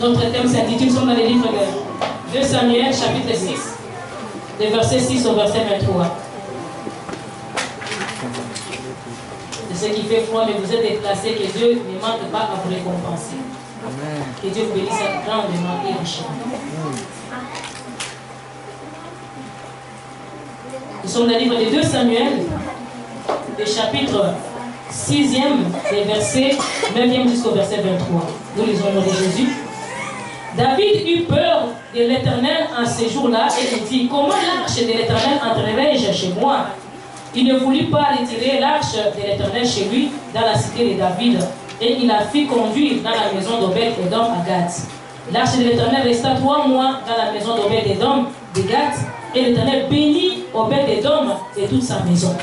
Notre thème s'intitule, nous sommes dans les livres de 2 Samuel, chapitre 6, de verset 6 au verset 23. C'est ce qui fait froid, mais vous êtes déplacés, que Dieu ne manque pas à vous récompenser. Amen. Que Dieu vous bénisse grandement et richement. Nous sommes dans le livre de 2 Samuel, le chapitre 6e, des versets 9e jusqu'au verset 23. Nous lisons le nom de Jésus. David eut peur de l'Éternel en ces jours-là et il dit: comment l'arche de l'Éternel entrerai-je chez moi? Il ne voulut pas retirer l'arche de l'Éternel chez lui dans la cité de David, et il la fit conduire dans la maison d'Obed-Édom à Gath. L'arche de l'Éternel resta 3 mois dans la maison d'Obed-Édom de Gath, et l'Éternel bénit Obed-Édom et toute sa maison.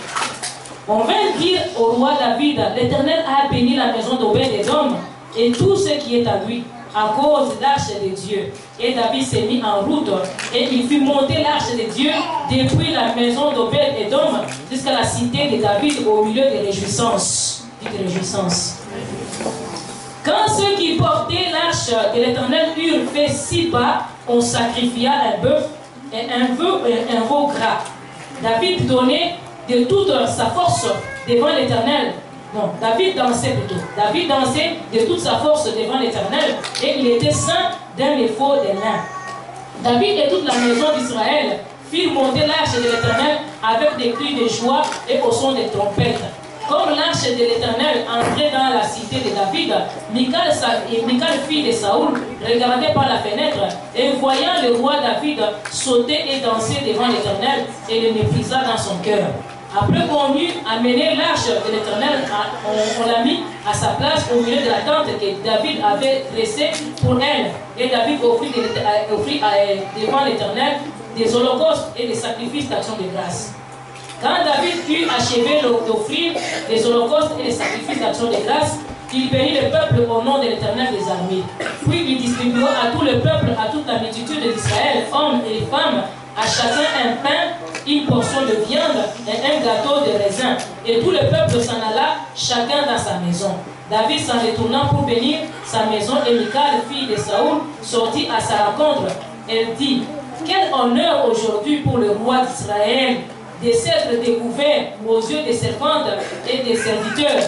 On vint dire au roi David: l'Éternel a béni la maison d'Obed-Édom et tout ce qui est à lui, à cause de l'arche de Dieu. Et David s'est mis en route, et il fit monter l'arche de Dieu depuis la maison d'Obed-Édom jusqu'à la cité de David au milieu des réjouissances. Dites réjouissances. Quand ceux qui portaient l'arche de l'Éternel eurent fait 6 pas, on sacrifia un bœuf et un veau gras. David donnait de toute sa force devant l'Éternel. Non, David dansait plutôt. David dansait de toute sa force devant l'Éternel, et il était saint d'un éphod de lin. David et toute la maison d'Israël firent monter l'arche de l'Éternel avec des cris de joie et au son des trompettes. Comme l'arche de l'Éternel entrait dans la cité de David, Michal, fille de Saoul, regardait par la fenêtre, et voyant le roi David sauter et danser devant l'Éternel, et le méprisa dans son cœur. Après qu'on eut amené l'arche de l'Éternel, on l'a mis à sa place au milieu de la tente que David avait dressée pour elle. Et David offrit devant l'Éternel des holocaustes et des sacrifices d'action de grâce. Quand David eut achevé d'offrir des holocaustes et des sacrifices d'action de grâce, il bénit le peuple au nom de l'Éternel des armées. Puis il distribua à tout le peuple, à toute la multitude d'Israël, hommes et femmes, à chacun un pain, une portion de viande et un gâteau de raisin. Et tout le peuple s'en alla, chacun dans sa maison. David s'en retournant pour bénir sa maison, et Michal, fille de Saoul, sortit à sa rencontre. Elle dit: quel honneur aujourd'hui pour le roi d'Israël de s'être découvert aux yeux des servantes et des serviteurs,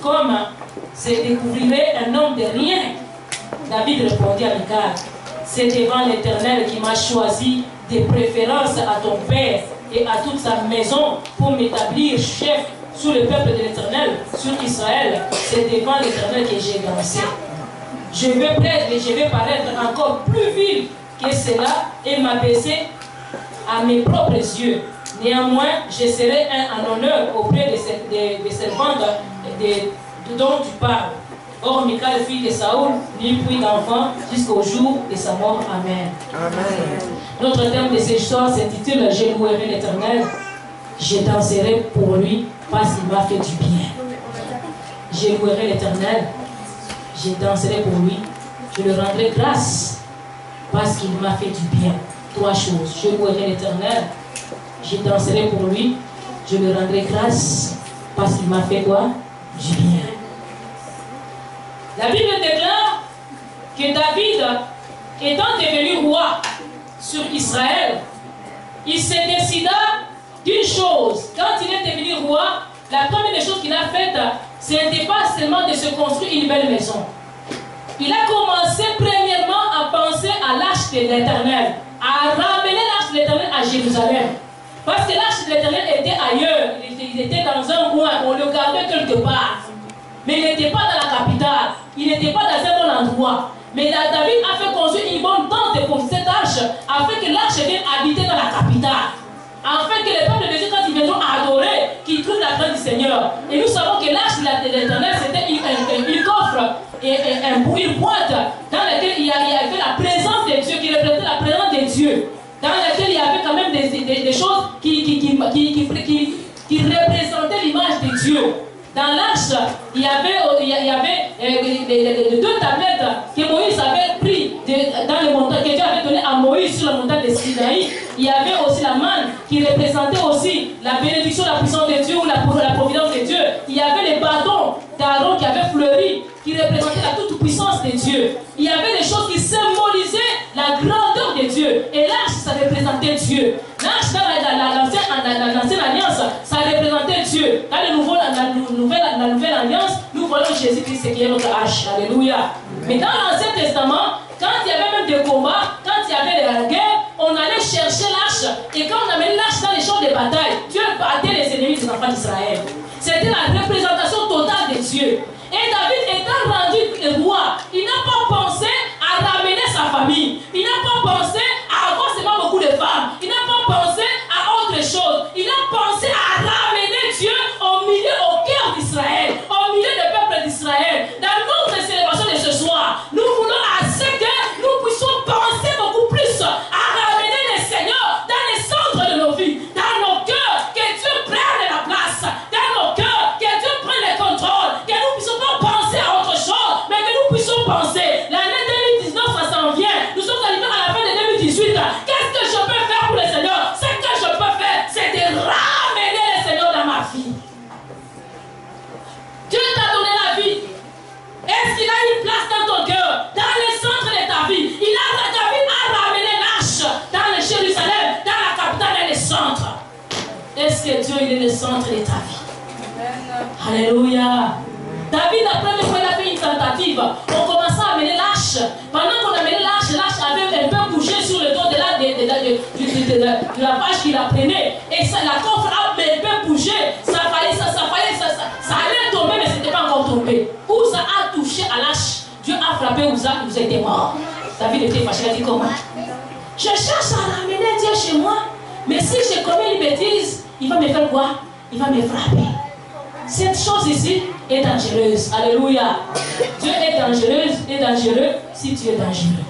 comme se découvrirait un homme de rien. David répondit à Michal: c'est devant l'Éternel qui m'a choisi de préférence à ton père et à toute sa maison pour m'établir chef sur le peuple de l'Éternel, sur Israël. C'est devant l'Éternel que j'ai dansé. Je vais paraître encore plus vil que cela et m'abaisser à mes propres yeux. Néanmoins, je serai en honneur auprès des servantes dont tu parles. Or, Michal, fille de Saoul, n'eut plus d'enfant jusqu'au jour de sa mort. Amen. Amen. Notre thème de cette histoire s'intitule: je louerai l'Éternel, je danserai pour lui parce qu'il m'a fait du bien. Je louerai l'Éternel, je danserai pour lui, je lui rendrai grâce parce qu'il m'a fait du bien. 3 choses: je louerai l'Éternel, je danserai pour lui, je lui rendrai grâce parce qu'il m'a fait quoi? Du bien. La Bible déclare que David, étant devenu roi sur Israël, il se décida d'une chose. Quand il est devenu roi, la première des choses qu'il a faite, ce n'était pas seulement de se construire une belle maison. Il a commencé premièrement à penser à l'arche de l'Éternel, à ramener l'arche de l'Éternel à Jérusalem. Parce que l'arche de l'Éternel était ailleurs, il était dans un coin, on le gardait quelque part. Mais il n'était pas dans la capitale, il n'était pas dans un bon endroit. Mais David a fait construire une bonne tente pour cette arche, afin que l'arche vienne habiter dans la capitale. Afin que les peuples de Dieu, quand ils viendront adorer, qu'ils trouvent la grâce du Seigneur. Et nous savons que l'arche de l'Éternel, c'était une coffre et une boîte dans laquelle il y avait la présence de Dieu, qui représentait la présence de Dieu. Dans laquelle il y avait quand même des choses qui représentaient l'image de Dieu. Dans l'arche, il y avait les 2 tablettes que Moïse avait pris dans le montagne, que Dieu avait donné à Moïse sur la montagne de Sinaï. Il y avait aussi la manne qui représentait aussi la bénédiction, la puissance de Dieu ou la providence de Dieu. Il y avait les bâtons d'Aaron qui avaient fleuri, qui représentaient la toute puissance de Dieu. Il y avait des choses qui symbolisent représentait Dieu. L'arche dans l'ancienne alliance, ça représentait Dieu. Dans la nouvelle alliance, nous voyons Jésus-Christ qui est notre arche. Alléluia. Mais dans l'Ancien Testament, quand il y avait même des combats, quand il y avait la guerre, on allait chercher l'arche. Et quand on amenait l'arche dans les champs de bataille, Dieu battait les ennemis des enfants d'Israël. C'était la représentation totale de Dieu. Et David étant rendu roi, il n'a pas pensé à ramener sa famille. Il n'a pas pensé à avoir seulement beaucoup de femmes. Il n'a pas pensé à autre chose. Il a pensé à ramener Dieu au cœur d'Israël, au milieu du peuple d'Israël. Dans notre célébration de ce soir, nous voulons à ce que nous puissions penser beaucoup plus à ramener le Seigneur dans les centres de nos vies, dans nos cœurs, que Dieu prenne la place, dans nos cœurs, que Dieu prenne le contrôle, que nous ne puissions pas penser à autre chose, mais que nous puissions penser. L'année 2019, ça s'en vient. Nous sommes arrivés à la fin de 2018. Qu'est-ce que je peux faire pour le Seigneur? Ce que je peux faire, c'est de ramener le Seigneur dans ma vie. Dieu t'a donné la vie. Est-ce qu'il a une place dans ton cœur, dans le centre de ta vie? David a ramené l'arche dans le Jérusalem, dans la capitale et le centre. Est-ce que Dieu il est le centre de ta vie? Amen. Alléluia. David, la première fois, il a fait une tentative. On commençait à amener l'arche. Pendant qu'on amenait l'arche, l'arche avait un peu bougé sur le dos de la vache qui la prenait. Et ça, la coffre a un peu bougé. Ça allait tomber, mais ce n'était pas encore tombé. Ouza a touché à l'arche. Dieu a frappé Ouza, Ouza était mort. David était fâché, il a dit comment? Je cherche à ramener Dieu chez moi, mais si je commets une bêtise, il va me faire quoi? Il va me frapper. Cette chose ici est dangereuse. Alléluia. Dieu est dangereux si tu es dangereux.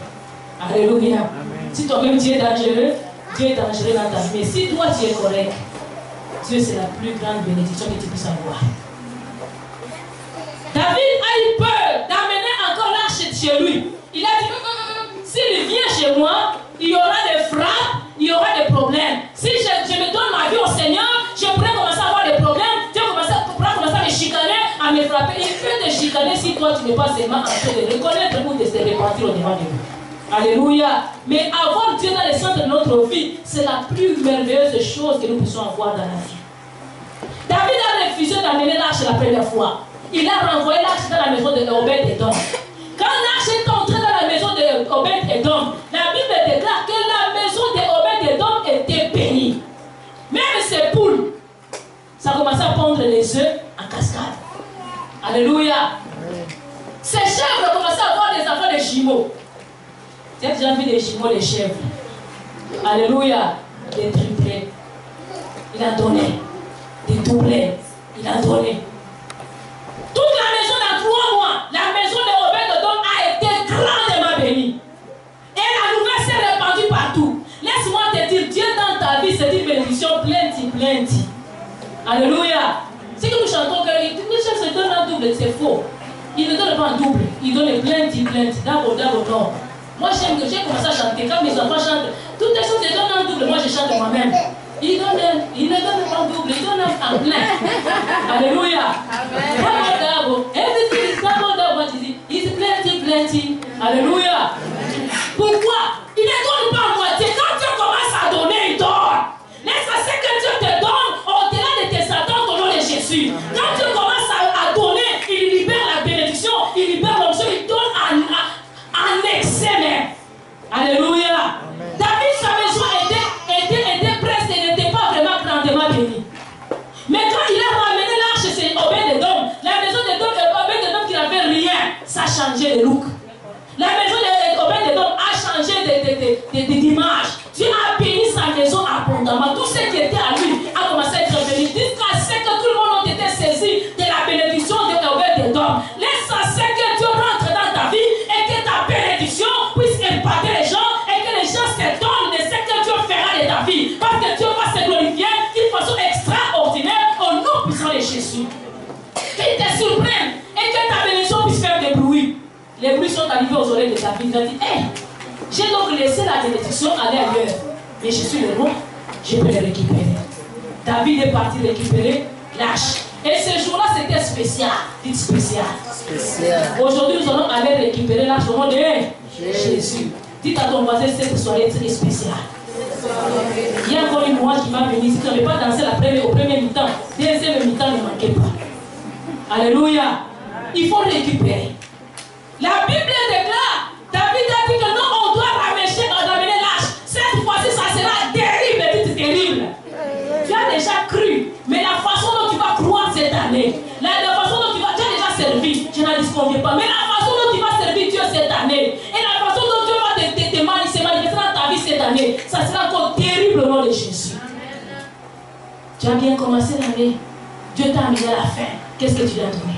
Alléluia. Amen. Si toi-même tu es dangereux, Dieu est dangereux dans ta vie. Mais si toi tu es correct, Dieu c'est la plus grande bénédiction que tu puisses avoir. David a eu peur d'amener encore l'arche chez lui. Il a dit, s'il vient chez moi, il y aura des frappes, il y aura des problèmes. Si je me donne ma vie au Seigneur, je pourrais commencer à avoir des problèmes. Dieu pourra commencer à me chicaner, à me frapper. Il peut te chicaner si toi tu n'es pas seulement en train de reconnaître ou de se repentir au devant de lui. Alléluia. Mais avoir Dieu dans le centre de notre vie, c'est la plus merveilleuse chose que nous puissions avoir dans la vie. David a refusé d'amener l'arche la première fois. Il a renvoyé l'arche dans la maison de Obed-Edom. Quand l'arche est entrée dans la maison de Obed-Edom, la Bible déclare que la maison de Obed-Edom était bénie. Même ses poules, ça commençait à pondre les œufs en cascade. Alléluia. Ses chèvres commençaient à avoir des enfants de jumeaux. Tu as déjà vu des jumeaux, des chèvres? Alléluia. Des triplés. Il a donné. Des doublés. Il a donné. Toute la maison dans 3 mois, la maison de Obed-Edom a été grandement bénie. Et la nouvelle s'est répandue partout. Laisse-moi te dire, Dieu dans ta vie, c'est une bénédiction plenty. Alléluia. C'est que nous chantons que les gens se donnent en double, c'est faux. Il ne donne pas en double, il donne plenty. D'abord, non. Moi, j'ai commencé à chanter. Quand mes enfants chantent, toutes les choses se donnent en double. Moi, je chante moi-même. Il ne donne pas en double, il donne en plein. Alléluia. Everything is double, what is it? It's plenty. Alléluia. Pourquoi? Il ne donne pas en moitié. Quand Dieu commence à donner, il donne. Laisse à ce que Dieu te donne au-delà de tes attentes au nom de Jésus. Quand Dieu commence à donner, il libère la bénédiction, il libère l'onction, il donne en excès même. Alléluia. David, sa maison était presque, elle n'était pas vraiment grandement bénie. Mais quand il a ramené l'arche chez Obed-Edom, la maison d'Obed-Edom qui n'avait rien, ça a changé de look. La maison d'Obed-Edom a changé d'image. Dieu a béni sa maison abondamment. Tout ce qui était à lui a commencé à être béni. Jusqu'à ce que tout le monde ait été saisi de la bénédiction d'Obed-Edom. Laisse à ce que Dieu rentre dans ta vie et que ta bénédiction puisse impacter les gens et que les gens s'étonnent de ce que Dieu fera de ta vie. Parce que Dieu va se glorifier d'une façon extraordinaire au nom puissant de Jésus. Qu'il te surprenne et que ta bénédiction puisse faire des bruits. Les bruits sont arrivés aux oreilles de David. Il a dit, hey, j'ai donc laissé la bénédiction aller ailleurs. Mais je suis le roi, je peux le récupérer. David est parti récupérer l'arche. Et ce jour-là, c'était spécial. Dites spécial. Aujourd'hui, nous allons aller récupérer l'arche au nom de Jésus. Dites à ton voisin, cette soirée est très spéciale. Il y a encore une louange qui va venir. Si tu n'avais pas dansé au premier mi-temps, deuxième mi-temps ne manquait pas. Alléluia. Il faut récupérer. La Bible déclare, David a dit que non, on doit ramener l'âge. Cette fois-ci, ça sera terrible, dit terrible. Tu as déjà cru, mais la façon dont tu vas croire cette année, la façon dont tu as déjà servi, je n'en disconviens pas, mais la façon dont tu vas servir Dieu cette année, et la façon dont Dieu va se manifester dans ta vie cette année, ça sera encore terrible au nom de Jésus. Tu as bien commencé l'année, Dieu t'a amené à la fin. Qu'est-ce que tu lui as donné?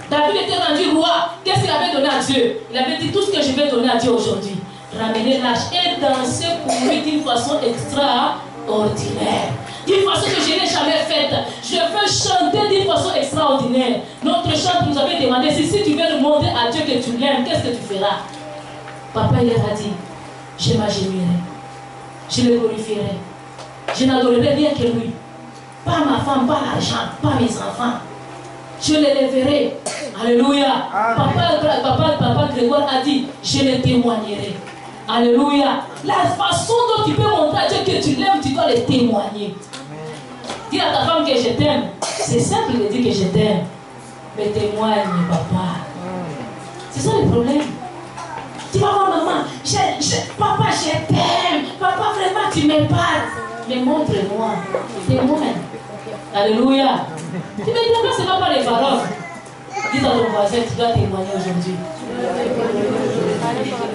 David était rendu roi. Qu'est-ce qu'il avait donné à Dieu? Il avait dit tout ce que je vais donner à Dieu aujourd'hui. Ramener l'âge et danser pour lui d'une façon extraordinaire. D'une façon que je n'ai jamais faite. Je veux chanter d'une façon extraordinaire. Notre chant nous avait demandé si tu veux demander à Dieu que tu l'aimes, qu'est-ce que tu feras? Papa, il a dit, je m'agenouillerai. Je le glorifierai. Je n'adorerai rien que lui. Pas ma femme, pas l'argent, pas mes enfants. Je l'élèverai. Alléluia. Papa Grégoire a dit, je le témoignerai. Alléluia. La façon dont tu peux montrer à Dieu que tu l'aimes, tu dois le témoigner. Dis à ta femme que je t'aime. C'est simple de dire que je t'aime. Mais témoigne, papa. C'est ça le problème. Tu vas voir maman, papa je t'aime. Papa vraiment tu m'épates. Mais montre-moi. Témoigne. Alléluia. Tu me dis ce n'est pas les paroles. Dis à ton voisin, tu dois témoigner aujourd'hui.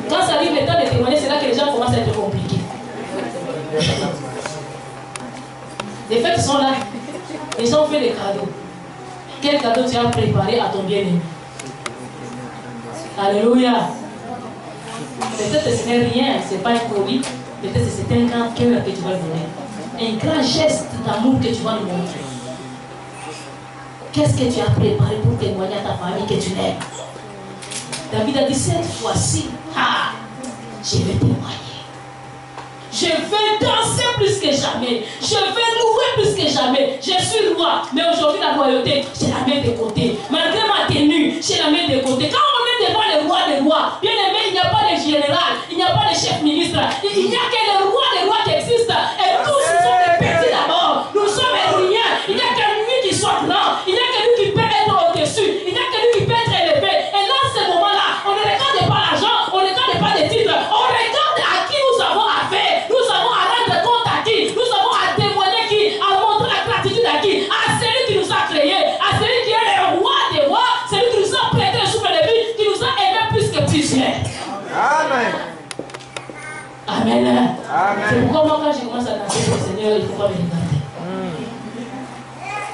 Quand ça arrive le temps de témoigner, c'est là que les gens commencent à être compliqués. Les fêtes sont là. Les gens ont fait des cadeaux. Quel cadeau tu as préparé à ton bien-aimé? Alléluia. Peut-être que ce n'est rien, ce n'est pas un colis. Peut-être que c'est un grand cœur que tu vas donner. Un grand geste d'amour que tu vas lui montrer. Qu'est-ce que tu as préparé pour témoigner à ta famille que tu l'aimes? David a dit cette fois-ci, je vais témoigner. Je vais danser plus que jamais. Je vais louer plus que jamais. Je suis roi, mais aujourd'hui la royauté, je la mets de côté. Malgré ma tenue, je la mets de côté. Quand on est devant le roi des rois, bien aimé, il n'y a pas de général, il n'y a pas de chef ministre, il n'y a que le roi des rois qui existe. Et tous nous sommes des petits d'abord. Nous sommes rien. Il n'y a que lui qui soit grand. Il n'y a que lui qui peut être au-dessus. Il n'y a que lui qui peut être élevé. Et là, ce moment-là, on ne regarde pas l'argent, on ne regarde pas les titres, on regarde à qui nous avons affaire. Nous avons à rendre compte à qui. Nous avons à témoigner qui, à montrer la gratitude à qui, à celui qui nous a créés, à celui qui est le roi des rois, celui qui nous a prêté le souffle de vie, qui nous a aimés plus que plusieurs. Amen. Amen. Amen. C'est pourquoi moi, quand je commence à danser pour le Seigneur, il ne faut pas me regarder.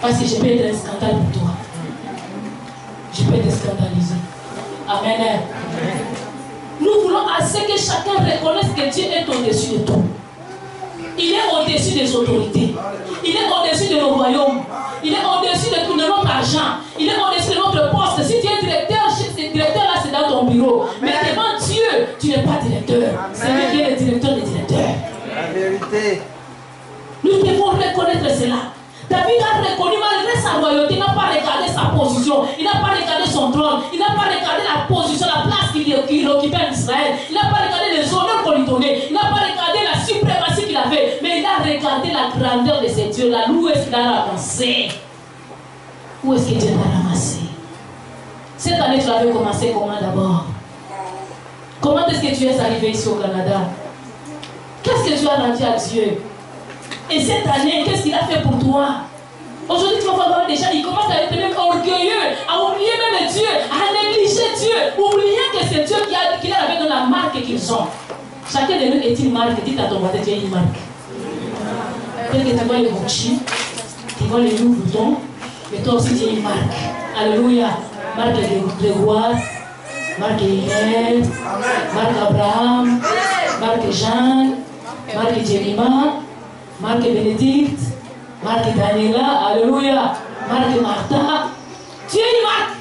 Parce que je peux être un scandale pour toi. Je peux te scandaliser. Amen. Nous voulons assez que chacun reconnaisse que Dieu est au-dessus de tout. Il est au-dessus des autorités. Il est au-dessus de nos royaumes. Il est au-dessus de tout, de notre argent. Il est au-dessus de notre poste. Si tu es directeur, là c'est dans ton bureau. Mais devant Dieu, tu n'es pas directeur. C'est lui qui est le directeur des directeurs. La vérité. Nous devons reconnaître cela. David a reconnu malgré sa royauté, il n'a pas regardé sa position, il n'a pas regardé son trône, il n'a pas regardé la position, la place qu'il occupait en Israël, il n'a pas regardé les honneurs qu'on lui donnait, il n'a pas regardé la suprématie qu'il avait, mais il a regardé la grandeur de ses dieux, là, où est-ce qu'il a ramassé? Où est-ce que Dieu l'a ramassé? Cette année, tu avais commencé comment d'abord? Comment est-ce que tu es arrivé ici au Canada? Qu'est-ce que tu as rendu à Dieu? Et cette année, qu'est-ce qu'il a fait pour toi? Aujourd'hui, tu vas voir des gens, ils commencent à être même orgueilleux, à oublier même Dieu, à négliger Dieu, oubliant que c'est Dieu qui est avec dans la marque qu'ils ont. Chacun de nous est une marque. Dites à ton voisin, tu es une marque. Peut-être que tu vois les Gucci, tu vois les Louis Vuitton, mais toi aussi tu es une marque. Alléluia. Marque Grégoire, marque Hélène, marque Abraham, marque Jeanne, marque Jemima, Marque Bénédicte, Marque Daniela, Alléluia, Marque Martha. Tu es une marque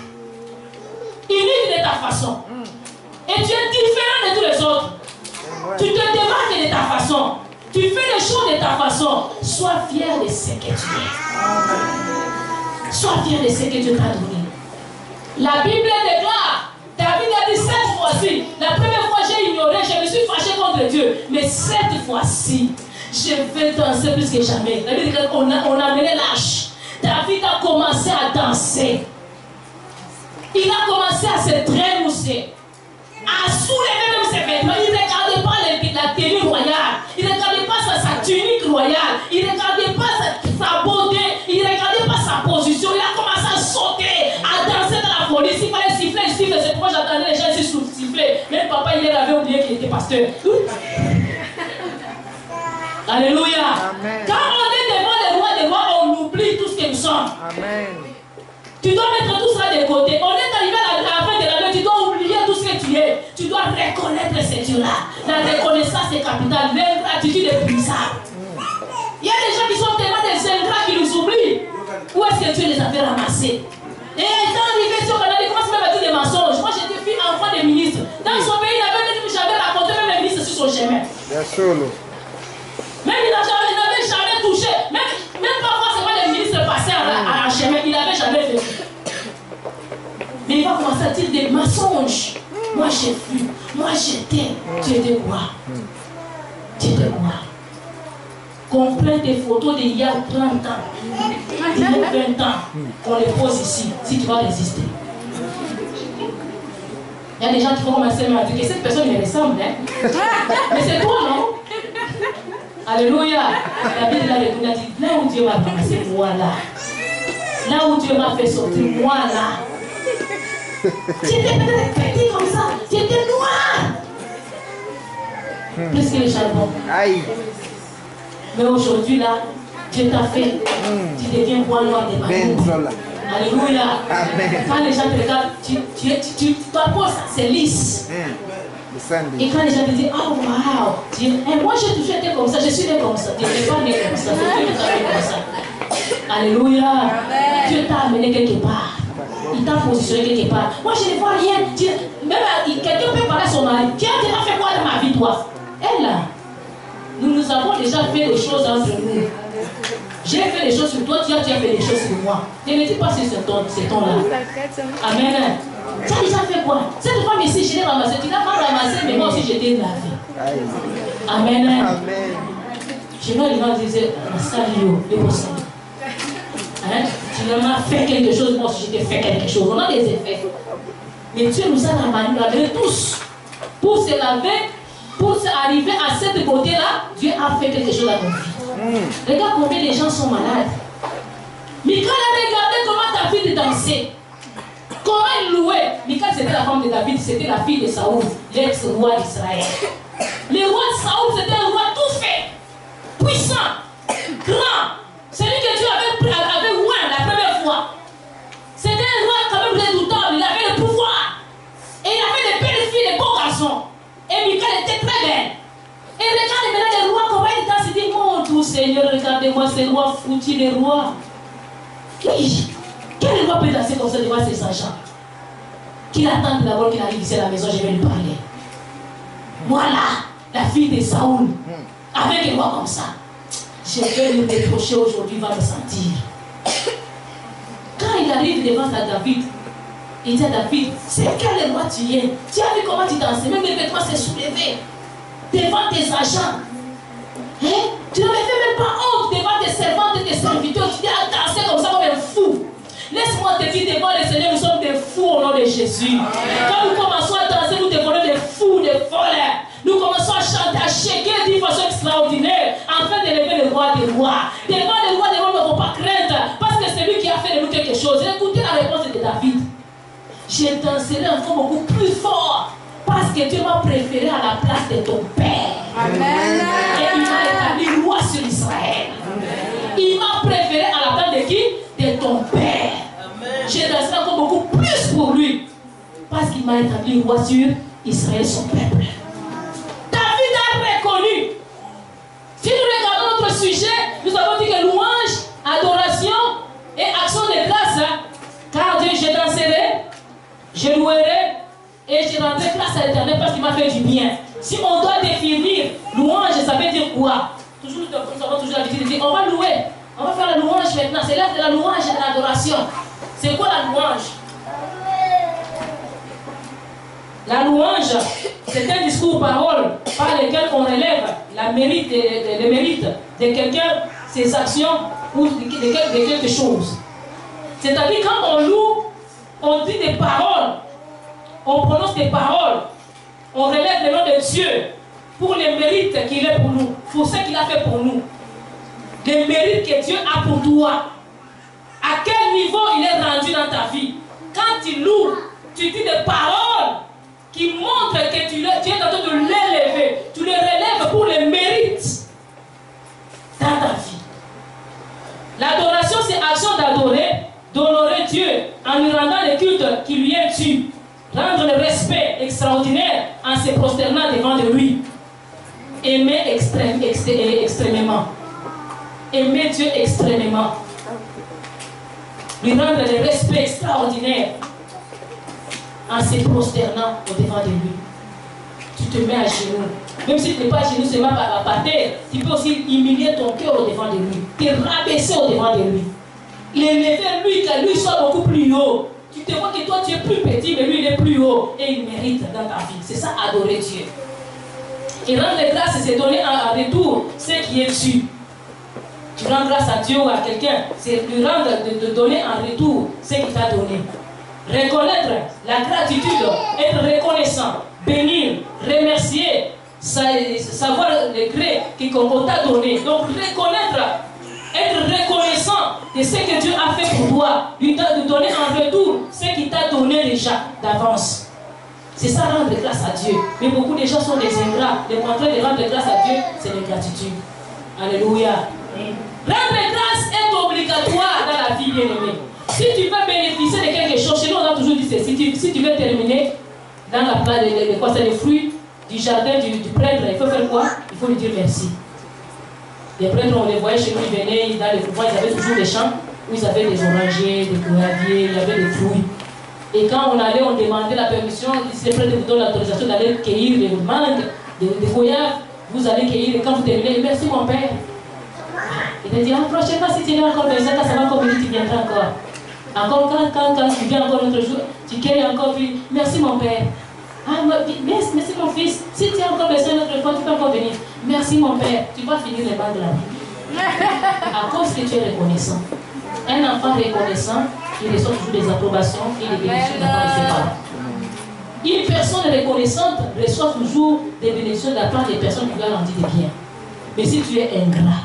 unique de ta façon. Et tu es différent de tous les autres. Tu te démarques de ta façon. Tu fais les choses de ta façon. Sois fier de ce que tu es. Sois fier de ce que Dieu t'a donné. La Bible déclare, David a dit cette fois-ci, la première fois j'ai ignoré, je me suis fâché contre Dieu. Mais cette fois-ci, je vais danser plus que jamais. On a mené l'âge. David a commencé à danser. Il a commencé à se trémousser, à soulever même ses vêtements. Il ne regardait pas la tenue royale. Il ne regardait pas sa tunique royale. Il ne regardait pas sa beauté. Il ne regardait pas sa position. Il a commencé à sauter, à danser dans la folie. S'il fallait siffler, il sifflait. C'est pourquoi j'attendais les gens ici siffler. Même papa, il avait oublié qu'il était pasteur. Alléluia. Amen. Quand on est devant les rois des rois, on oublie tout ce que nous sommes. Amen. Tu dois mettre tout ça de côté. On est arrivé à la fin de l'année, tu dois oublier tout ce que tu es. Tu dois reconnaître ce Dieu-là. La reconnaissance est capitale. L'ingratitude est puissante. Il y a des gens qui sont tellement des ingrats qui nous oublient. Où est-ce que Dieu les a fait ramasser? Et étant arrivé sur le Canada, il commence même à dire des mensonges. Moi, j'étais fille enfant des ministres. Dans son pays, il avait même jamais raconté même les ministres sur son chemin. Bien sûr. Même il n'avait jamais touché. Même parfois, c'est pas les ministres passaient à la chemin. Il n'avait jamais fait. Mais il va commencer à dire des mensonges. Moi, j'ai vu. Moi, j'étais. Tu étais quoi? Tu étais quoi? Qu'on prenne des photos d'il y a 30 ans, d'il y a 20 ans, qu'on les pose ici, si tu vas résister. Il y a des gens qui vont commencer à dire que cette personne me ressemble, hein? Mais c'est toi, non? Alléluia. La Bible a dit, là où Dieu m'a placé, moi là. Là où Dieu m'a fait sortir, moi là. Tu étais peut-être petit comme ça, tu étais noir. Plus que le charbon. Aïe. Mais aujourd'hui, là, Dieu t'a fait. Tu deviens bois noir des mains. Alléluia. Amen. Quand les gens te regardent, ta peau, c'est lisse. Et quand les gens te disent, oh waouh, moi j'ai toujours été comme ça, je suis né comme ça. Tu n'es pas né comme ça, c'est Dieu qui t'a fait comme ça. Alléluia. Amen. Dieu t'a amené quelque part. Il t'a positionné quelque part. Moi je ne vois rien. Même quelqu'un peut parler à son mari. Qui a déjà fait quoi dans ma vie, toi? Elle là. Nous avons déjà fait des choses entre nous. J'ai fait des choses sur toi, tu as fait des choses sur moi. Ne me dis pas si c'est ton là. Amen. Tu as déjà fait quoi? Cette femme ici, je l'ai ramassée. Tu n'as pas ramassé, mais moi aussi je t'ai lavé. Amen. Amen. Je vois les gens disaient, Salio, le beau Salio. Tu m'as fait quelque chose, moi aussi je t'ai fait quelque chose. On a des effets. Mais Dieu nous a ramenés tous pour se laver. Pour arriver à cette côté-là, Dieu a fait quelque chose à nos vies. Regarde combien de gens sont malades. Michal a regardé comment David dansait. Comment il louait. Michal, c'était la femme de David, c'était la fille de Saoul, l'ex-roi d'Israël. Le roi de Saoul, c'était un roi tout fait, puissant, grand. Celui que Dieu avait oint la première fois. C'était un roi quand même redoutable, il avait le pouvoir. Et il avait des belles filles, des beaux garçons. Et Michal était très belle. Et regarde maintenant les rois, comment il danse, il dit, mon tout Seigneur, regardez-moi ces rois foutus, les rois. Quel roi peut danser comme ça devant ses agents? Qu'il attende d'abord qu'il arrive ici à la maison, je vais lui parler. Voilà, la fille de Saoul, avec un roi comme ça. Je vais lui reprocher aujourd'hui, il va me sentir. Quand il arrive devant David, il dit à David, c'est quel roi tu es? Tu as vu comment tu dansais? Même les vêtements s'est soulevé devant tes agents. Hein? Tu n'avais fait même pas honte devant tes servantes et tes serviteurs. Tu t'es à danser comme ça comme un fou. Laisse-moi te dire devant le Seigneur, nous sommes des fous au nom de Jésus. Quand nous commençons à danser, nous devenons des fous, des voleurs. Nous commençons à chanter, à shaker d'une façon extraordinaire, afin d'élever le roi des rois. Devant le roi des rois, nous n'avons pas crainte, parce que c'est lui qui a fait de nous quelque chose. Écoutez la réponse de David. Je danserai encore beaucoup plus fort, parce que Dieu m'a préféré à la place de ton père. Amen. Et il m'a établi roi sur Israël. Amen. Il m'a préféré à la place de qui? De ton père. Amen. Je danserai encore beaucoup plus pour lui, parce qu'il m'a établi roi sur Israël, son peuple. David a reconnu. Si nous regardons notre sujet, nous avons dit que louange, adoration et action de grâce, car Dieu, je danserai, je louerai et je rendrai grâce à l'Éternel parce qu'il m'a fait du bien. Si on doit définir louange, ça veut dire quoi? Toujours, nous avons toujours l'habitude de dire, on va louer, on va faire la louange maintenant. C'est l'heure de la louange et de l'adoration. C'est quoi la louange? La louange, c'est un discours parole par lequel on relève le mérite de quelqu'un, ses actions ou de quelque chose. C'est-à-dire quand on loue, on dit des paroles, on prononce des paroles, on relève le nom de Dieu pour les mérites qu'il est pour nous, pour ce qu'il a fait pour nous. Les mérites que Dieu a pour toi. À quel niveau il est rendu dans ta vie. Quand tu loues, tu dis des paroles qui montrent que tu es en train de l'élever. Tu le relèves pour les mérites dans ta vie. L'adoration, c'est action d'adorer, d'honorer Dieu en lui rendant le culte qui lui est dû. Rendre le respect extraordinaire en se prosternant devant de lui. Aimer extrêmement. Aimer Dieu extrêmement. Lui rendre le respect extraordinaire en se prosternant au devant de lui. Tu te mets à genoux. Même si tu n'es pas à genoux seulement par terre, tu peux aussi humilier ton cœur au devant de lui. Te rabaisser au devant de lui. L'élever lui, que lui soit beaucoup plus haut. Tu te vois que toi tu es plus petit, mais lui il est plus haut. Et il mérite dans ta vie. C'est ça, adorer Dieu. Et rendre grâce, c'est donner en retour ce qui est dû. Tu rends grâce à Dieu ou à quelqu'un, c'est lui rendre, de donner en retour ce qu'il t'a donné. Reconnaître la gratitude, être reconnaissant, bénir, remercier, savoir le gré qu'on t'a donné. Donc reconnaître, être reconnaissant de ce que Dieu a fait pour toi, lui donner en retour ce qu'il t'a donné déjà d'avance. C'est ça, rendre grâce à Dieu. Mais beaucoup de gens sont des ingrats. Le contraire de rendre grâce à Dieu, c'est l'ingratitude. Alléluia. Rendre grâce est obligatoire dans la vie, bien-aimée. Si tu veux bénéficier de quelque chose, chez nous on a toujours dit ceci, si tu veux terminer dans la place les fruits du jardin du prêtre, il faut faire quoi? Il faut lui dire merci. Les prêtres, on les voyait chez nous, ils venaient dans les couvents, ils avaient toujours des champs où ils avaient des orangers, des couradiers, il y avait des fruits. Et quand on allait, on demandait la permission, si les prêtres vous donnent l'autorisation d'aller cueillir les mangues, des goyaves, vous allez cueillir, et quand vous terminez, merci mon père. Il a dit, prochainement, si tu viens encore besoin, ça va comme tu viendras encore. Encore quand tu viens encore l'autre jour, tu cueilles encore, puis merci mon père. Ah, merci mon fils, si tu as encore besoin l'autre fois, tu peux encore venir. Merci mon père, tu vas finir les mangues là. À cause que tu es reconnaissant. Un enfant reconnaissant, il reçoit toujours des approbations et des bénédictions de la part de ses parents. Une personne reconnaissante reçoit toujours des bénédictions de la part des personnes qui lui ont rendu des biens. Mais si tu es ingrat,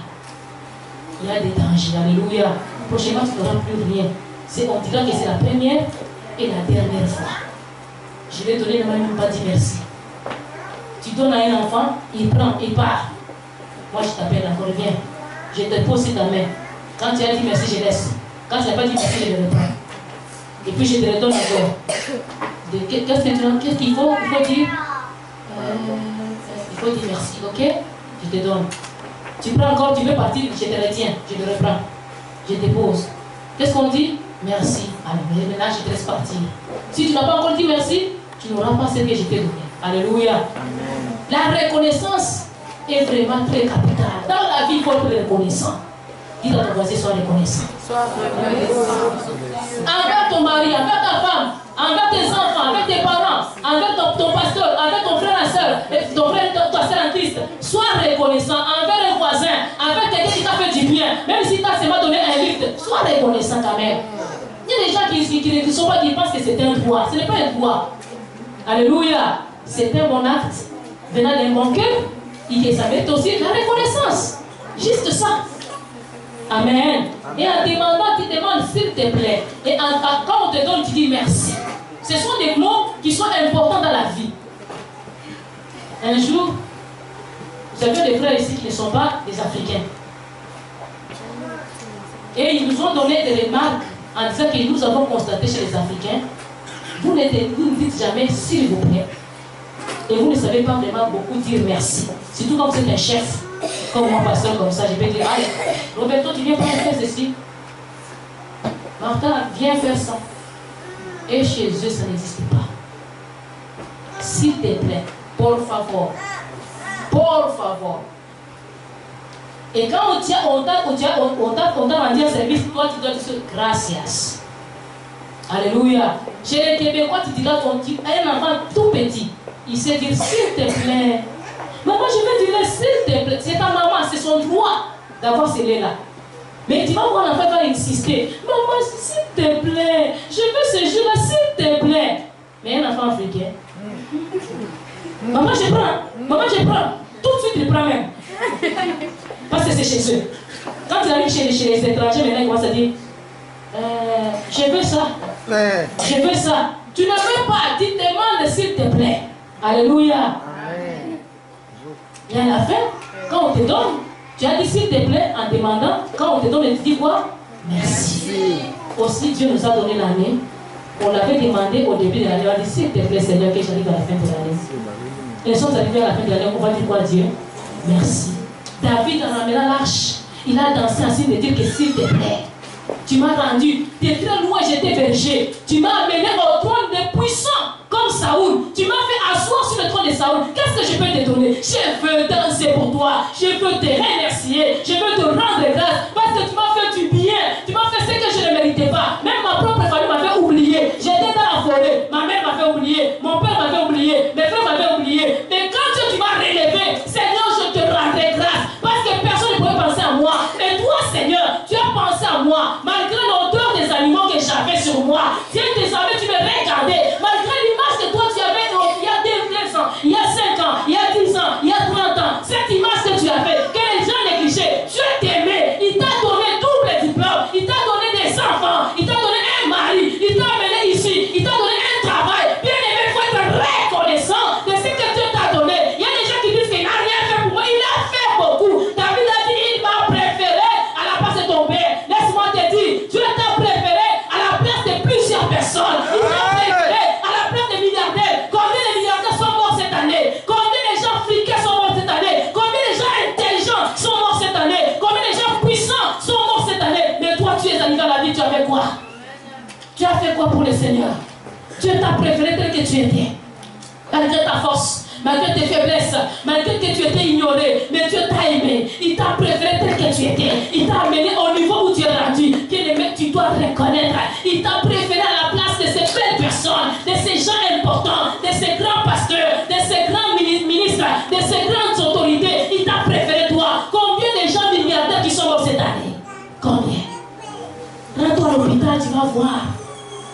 il y a des dangers. Alléluia. Prochainement, tu n'auras plus rien. On dira que c'est la première et la dernière fois. Je vais donner, ne m'a même pas dit merci. Tu donnes à un enfant, il prend, il part. Moi, je t'appelle encore, viens. Je te pose ta main. Quand tu as dit merci, je laisse. Quand tu n'as pas dit merci, je le reprends. Et puis je te redonne encore. Qu'est-ce qu'il faut? Il faut dire merci, ok? Je te donne. Tu prends encore, tu veux partir, je te retiens, je te reprends. Je te pose. Qu'est-ce qu'on dit? Merci. Allez, maintenant je te laisse partir. Si tu n'as pas encore dit merci, tu n'auras pas ce que je t'ai donné. Alléluia. Amen. La reconnaissance est vraiment très capitale. Dans la vie, il faut être reconnaissant. Dis à ton voisin, sois reconnaissant. Sois reconnaissant. Envers ton mari, envers ta femme, envers tes enfants, envers tes parents, envers ton pasteur, envers ton frère et soeur, ton frère, ta soeur en Christ. Sois reconnaissant envers un voisin, envers quelqu'un qui t'a fait du bien. Même si tu as seulement donné un lift, sois reconnaissant quand même. Il y a des gens qui ne sont pas, qui pensent que c'est un droit. Ce n'est pas un droit. Alléluia. C'est un bon acte venant d'un bon cœur. Et ça mérite aussi la reconnaissance. Juste ça. Amen. Et en demandant, tu demandes s'il te plaît. Et quand on te donne, tu dis merci. Ce sont des mots qui sont importants dans la vie. Un jour, vous avez des frères ici qui ne sont pas des Africains. Et ils nous ont donné des remarques en disant que nous avons constaté chez les Africains, vous ne dites jamais s'il vous plaît. Et vous ne savez pas vraiment beaucoup dire merci. Surtout quand vous êtes un chef, comme moi, pasteur, comme ça, je peux dire, allez, Roberto, tu viens faire ceci. Martha, viens faire ça. Et chez eux, ça n'existe pas. S'il te plaît, por favor. Por favor. Et quand on t'a rendu un service, toi tu dois dire gracias. Alléluia. Chez les Québécois, tu diras un enfant tout petit, il sait dire s'il te plaît. Maman, je vais dire s'il te plaît. C'est ta maman, c'est son droit d'avoir ce lait-là. Mais tu vas voir l'enfant va insister. Maman, s'il te plaît, je veux ce jeu-là, s'il te plaît. Mais un enfant africain. Maman, je prends. Maman, je prends. Tout de suite, il prend même. Parce que c'est chez eux. Quand ils arrivent chez les étrangers, maintenant, ils commencent à dire je veux ça. Je veux ça. Tu ne veux pas, tu demandes s'il te plaît. Alléluia. Il y a la fin. Quand on te donne, tu as dit s'il te plaît en demandant. Quand on te donne, tu dis quoi? Merci. Aussi, Dieu nous a donné l'année. On l'avait demandé au début de l'année. On a dit s'il te plaît, Seigneur, que j'arrive à la fin de l'année. Et nous sommes arrivés à la fin de l'année. On va dire quoi, Dieu? Merci. David, en amenant l'arche, il a dansé ainsi de dire que s'il te plaît, tu m'as rendu, tu es très loin, j'étais berger. Tu m'as amené au trône des puissants comme Saoul. Tu m'as fait asseoir sur le trône de Saoul. Qu'est-ce que je peux te donner? Je veux danser pour toi. Je veux te remercier. Je veux te rendre grâce parce que tu m'as fait du bien. Tu m'as fait ce que je ne méritais pas. Même ma propre famille m'avait oublié. J'étais dans la forêt. Ma mère m'avait oublié. Mon père m'avait oublié. Mes frères m'avaient oublié. Mais quand tu m'as relevé, Seigneur, je te rendrai grâce parce que personne ne pouvait penser à moi. Et toi, Seigneur, tu as pensé à moi. Malgré l'odeur des animaux que j'avais sur moi, Dieu désormais tu me regardais. Malgré l'image que toi tu avais il y a 2 ans, il y a 5 ans, il y a 10 ans, il y a 30 ans, cette image que tu avais, que les gens négligeaient, Dieu t'aimait. Il t'a donné double diplôme, il t'a donné des enfants, il t'a donné un mari, il t'a amené ici, il t'a donné un travail. Bien aimé, il faut être reconnaissant de ce que Dieu t'a donné. Il y a des gens qui disent qu'il n'a rien fait pour moi, il a fait beaucoup. David a dit, il m'a préféré à la place de ton père. Laisse-moi te dire, Dieu t'a préféré à la place de plusieurs personnes. Il t'a préféré à la place des milliardaires. Combien de milliardaires sont morts cette année? Combien de gens friqués sont morts cette année? Combien de gens intelligents sont morts cette année? Combien de gens puissants sont morts cette année? Mais toi, tu es arrivé à la vie, tu as fait quoi? Tu as fait quoi pour le Seigneur? Dieu t'a préféré tel que tu étais. Malgré ta force, malgré tes faiblesses, malgré que tu étais ignoré, mais Dieu t'a aimé. Il t'a préféré tel que tu étais. Il t'a amené au niveau où tu es rendu. Que tu dois reconnaître. Il t'a préféré à la place de ces belles personnes, de ces gens importants, de ces grands pasteurs, de ces grands ministres, de ces grandes autorités. Il t'a préféré toi. Combien de gens milliardaires qui sont morts cette année? Combien? Rends-toi à l'hôpital, tu vas voir.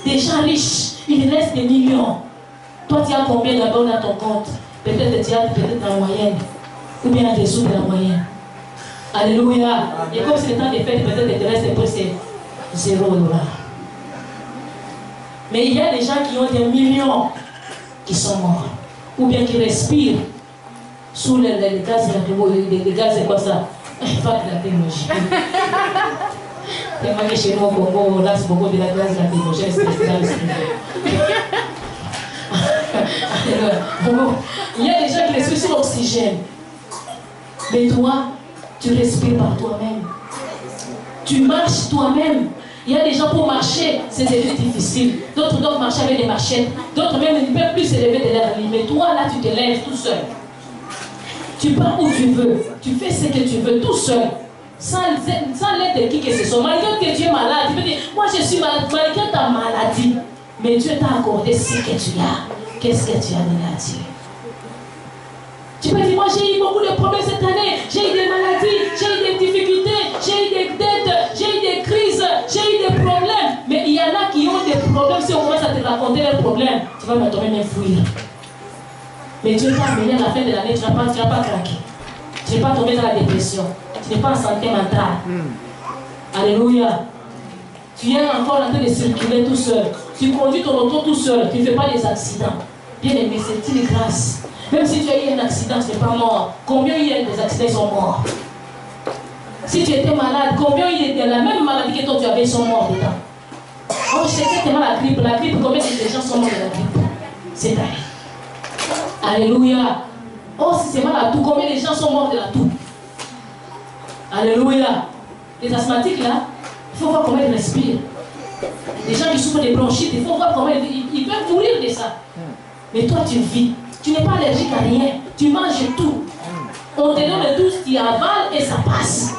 Des gens riches, il reste des millions. Toi, tu as combien d'abord dans ton compte? Peut-être tu as peut-être la moyenne. Ou bien en dessous de la moyenne. Alléluia. Et comme c'est le temps des fêtes, peut-être que reste presque $0. Mais il y a des gens qui ont des millions qui sont morts. Ou bien qui respirent sous les gaz lacrymogènes. Les gaz, c'est quoi ça? Pas de la technologie. Tellement que chez nous au Congo, on lance beaucoup de la gaz lacrymogène, c'est dans le il y a des gens qui respirent sur l'oxygène. Mais toi, tu respires par toi-même. Tu marches toi-même. Il y a des gens pour marcher, c'est difficile. D'autres doivent marcher avec des marchettes. D'autres même ne peuvent plus se lever de leur lit. Mais toi, là, tu te lèves tout seul. Tu pars où tu veux. Tu fais ce que tu veux tout seul. Sans l'aide de qui que ce soit. Malgré que tu es malade, tu peux dire, moi je suis malade. Malgré ta maladie. Mais Dieu t'a accordé ce que tu as. Qu'est-ce que tu as donné à Dieu? Tu peux dire, moi j'ai eu beaucoup de problèmes cette année. J'ai eu des maladies, j'ai eu des difficultés, j'ai eu des dettes, j'ai eu des crises, j'ai eu des problèmes. Mais il y en a qui ont des problèmes. Si on commence à te raconter leurs problèmes, tu vas me tomber même fuir. Mais Dieu t'a amené à la fin de l'année, tu n'as pas craqué. Tu n'es pas tombé dans la dépression. Tu n'es pas en santé mentale. Alléluia. Tu es encore en train de circuler tout seul. Tu conduis ton auto tout seul. Tu ne fais pas des accidents. Bien aimé, c'est une grâce. Même si tu as eu un accident, tu n'es pas mort. Combien il y a des accidents, ils sont morts. Si tu étais malade, combien il y a la même maladie que toi tu avais, ils sont morts dedans. Oh, c'est exactement la grippe. La grippe, combien de gens sont morts de la grippe cette année? Alléluia. Oh, si c'est mal à tout, combien de gens sont morts de la toux? Alléluia. Les asthmatiques là, il faut voir comment ils respirent. Les gens qui souffrent de bronchites, il faut voir comment ils peuvent mourir de ça. Mais toi, tu vis. Tu n'es pas allergique à rien. Tu manges tout. On te donne tout ce qui avale et ça passe.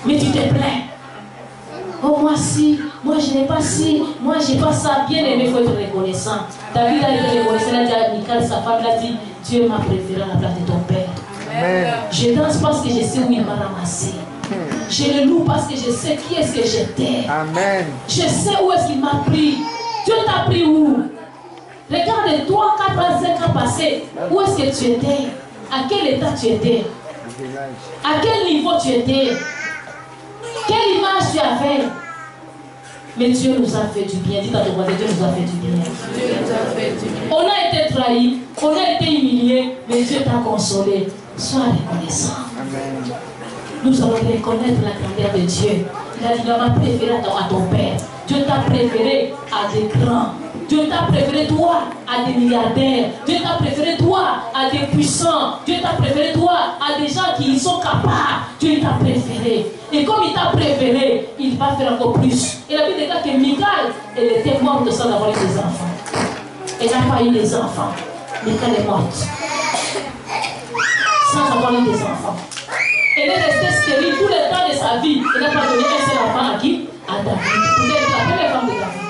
Mais tu te plains. Oh, moi si, moi je n'ai pas ci, moi j'ai pas ça. Bien aimé, il faut être reconnaissant. David a été reconnaissant, il a dit à Michal, sa femme, il a dit, Dieu m'a préféré à la place de ton père. Amen. Je danse parce que je sais où il m'a ramassé. Je le loue parce que je sais qui est-ce que j'étais. Amen. Je sais où est-ce qu'il m'a pris. Dieu t'a pris où? Regarde 3, 4 ans, 5 ans passés. Où est-ce que tu étais? À quel état tu étais? À quel niveau tu étais? Quelle image tu avais? Mais Dieu nous a fait du bien. Dites à ton voisin, Dieu nous a fait du bien. On a été trahis, on a été humiliés, mais Dieu t'a consolé. Sois reconnaissant. Amen. Nous allons reconnaître la grandeur de Dieu. Il a dit, il m'a préféré à ton père. Dieu t'a préféré à des grands. Dieu t'a préféré toi à des milliardaires. Dieu t'a préféré toi à des puissants. Dieu t'a préféré toi à des gens qui sont capables. Dieu t'a préféré. Et comme il t'a préféré, il va faire encore plus. Et la Bible déclare que Michal, elle était morte sans avoir eu des enfants. Elle n'a pas eu des enfants. Michal est morte sans avoir eu des enfants. Elle est restée stérile tout le temps de sa vie. Elle n'a pas donné un seul enfant à qui? À David. Peut-être la première femme de David.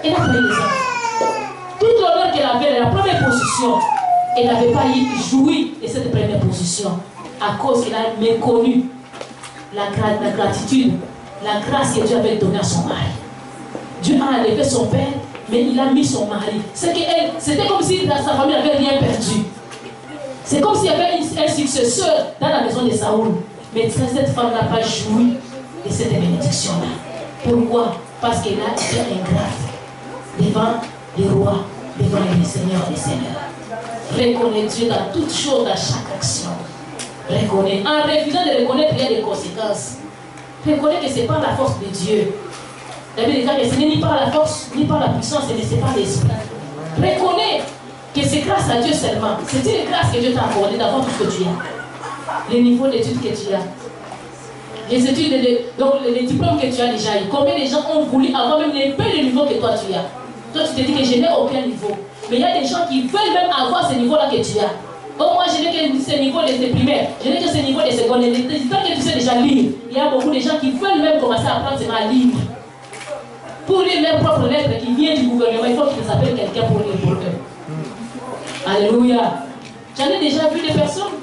Elle n'a pas eu des enfants. Toute l'honneur qu'elle avait, la première position, elle n'avait pas joui de cette première position. À cause qu'elle a méconnu la gratitude, la grâce que Dieu avait donnée à son mari. Dieu a enlevé son père, mais il a mis son mari. C'était comme si sa famille n'avait rien perdu. C'est comme s'il y avait un successeur dans la maison de Saoul. Mais cette femme n'a pas joui de cette bénédiction-là. Pourquoi? Parce qu'elle a été ingrate devant les rois, devant les seigneurs des seigneurs. Reconnais Dieu dans toutes choses, dans chaque action. Reconnais. En refusant de reconnaître, il y a des conséquences. Reconnais que ce n'est pas la force de Dieu. La Bible dit que ce n'est ni par la force, ni par la puissance, mais c'est par l'esprit. Reconnais que c'est grâce à Dieu seulement. C'est une grâce que Dieu t'a accordée d'avoir tout ce que tu as. Les niveaux d'études que tu as. Les études, donc les diplômes que tu as déjà eu. Combien de gens ont voulu avoir même les peu de niveaux que toi tu as? Toi tu te dis que je n'ai aucun niveau. Mais il y a des gens qui veulent même avoir ce niveau-là que tu as. Oh, moi je n'ai que ce niveau de primaire, je n'ai que ce niveau de secondaire. Tant que tu sais déjà lire, il y a beaucoup de gens qui veulent même commencer à apprendre seulement à lire. Pour lire leurs propres lettres qui viennent du gouvernement, il faut qu'ils appellent quelqu'un pour lire pour eux. Alléluia. J'en ai déjà vu des personnes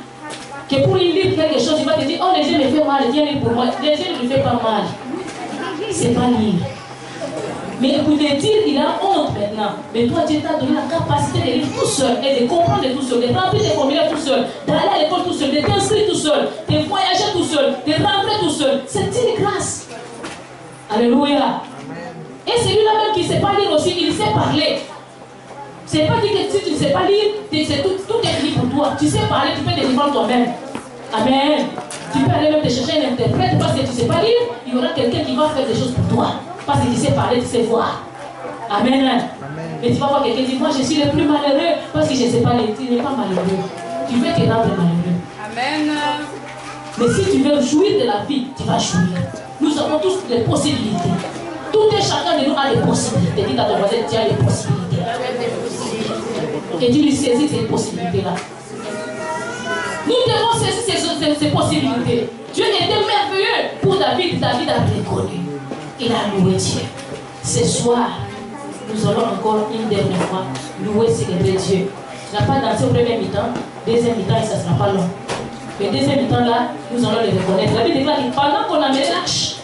que pour lire quelque chose, tu vas te dire, oh les yeux me font mal, viens lire pour moi. Les yeux ne lui font pas mal. C'est pas lire. Mais écoutez, dire, il a honte maintenant. Mais toi, Dieu t'a donné la capacité de lire tout seul et de comprendre tout seul, de remplir des formulaires tout seul, d'aller à l'école tout seul, de t'inscrire tout seul, de voyager tout seul, de rentrer tout seul. C'est une grâce. Alléluia. Et celui-là même qui ne sait pas lire aussi, il sait parler. C'est pas dit que si tu ne sais pas lire, tout est fini pour toi. Tu sais parler, tu peux te défendre toi-même. Amen. Tu peux aller même te chercher un interprète parce que tu ne sais pas lire, il y aura quelqu'un qui va faire des choses pour toi. Parce que tu sais parler, tu sais voir. Amen. Amen. Mais tu vas voir quelqu'un qui dit, moi je suis le plus malheureux parce que je ne sais pas lire. Tu n'es pas malheureux. Tu veux te rendre malheureux. Amen. Mais si tu veux jouir de la vie, tu vas jouir. Nous avons tous des possibilités. Tout et chacun de nous a des possibilités. Dis à ton voisin, tu as des possibilités. Et tu lui saisis ces possibilités-là. Nous devons saisir ces possibilités. Dieu était merveilleux pour David. David a reconnu. Il a loué Dieu. Ce soir, nous allons encore une dernière fois louer, célébrer Dieu. Tu n'as pas dansé au premier mi-temps, deuxième mi-temps et ça ne sera pas long. Mais deuxième mi-temps là, nous allons le reconnaître. La Bible déclare que pendant qu'on amenait l'arche,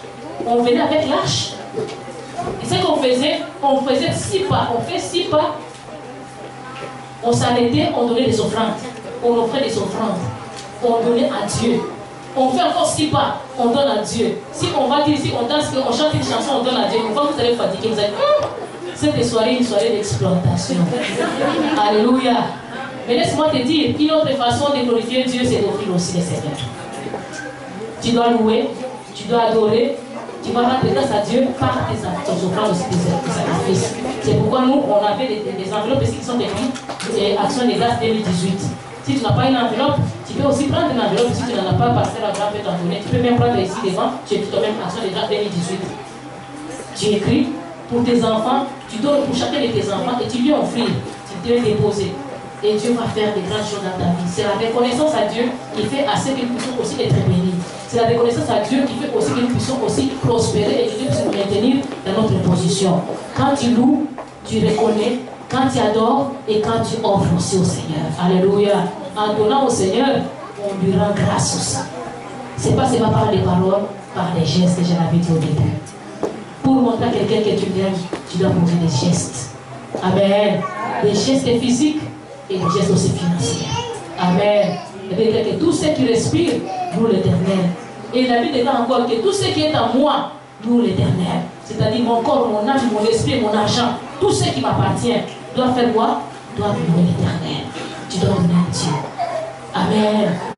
on venait avec l'arche. Et ce qu'on faisait, on faisait 6 pas. On fait 6 pas. On s'arrêtait, on donnait des offrandes. On offrait des offrandes. On donnait à Dieu. On fait encore 6 pas, on donne à Dieu. Si on va dire, si on danse, on chante une chanson, on donne à Dieu. Une fois vous allez fatiguer, vous allez dire, cette soirée est une soirée d'exploitation. Alléluia. Mais laisse-moi te dire, une autre façon de glorifier Dieu, c'est d'offrir aussi les Seigneur. Tu dois louer, tu dois adorer, tu vas rendre grâce à Dieu par tes offrandes aussi, tes sacrifices. C'est pourquoi nous, on avait des enveloppes qui sont écrites Action des grâces 2018. Si tu n'as pas une enveloppe, tu peux aussi prendre une enveloppe. Si tu n'en as pas, passer la grande peut t'en donner. Tu peux même prendre ici devant, tu écris toi-même Action des grâces 2018. Tu écris pour tes enfants, tu donnes pour chacun de tes enfants et tu lui offres, tu te déposer. Et Dieu va faire des grandes choses dans ta vie. C'est la reconnaissance à Dieu qui fait à ce que nous puissions aussi être bénis. C'est la reconnaissance à Dieu qui fait aussi que nous puissions aussi prospérer et que nous puissions nous maintenir dans notre position. Quand tu loues, tu reconnais, quand tu adores et quand tu offres aussi au Seigneur. Alléluia. En donnant au Seigneur, on lui rend grâce aussi. Ce n'est pas seulement par des paroles, par des gestes que je l'avais dit au début. Pour montrer à quelqu'un que tu l'aimes, tu dois poser des gestes. Amen. Des gestes physiques et des gestes aussi financiers. Amen. Et bien que tout ce qui respire, loue l'Éternel. Et la Bible dit encore que tout ce qui est en moi, loue l'Éternel. C'est-à-dire mon corps, mon âme, mon esprit, mon argent, tout ce qui m'appartient, doit faire quoi? Doit louer l'Éternel. Tu dois donner à Dieu. Amen.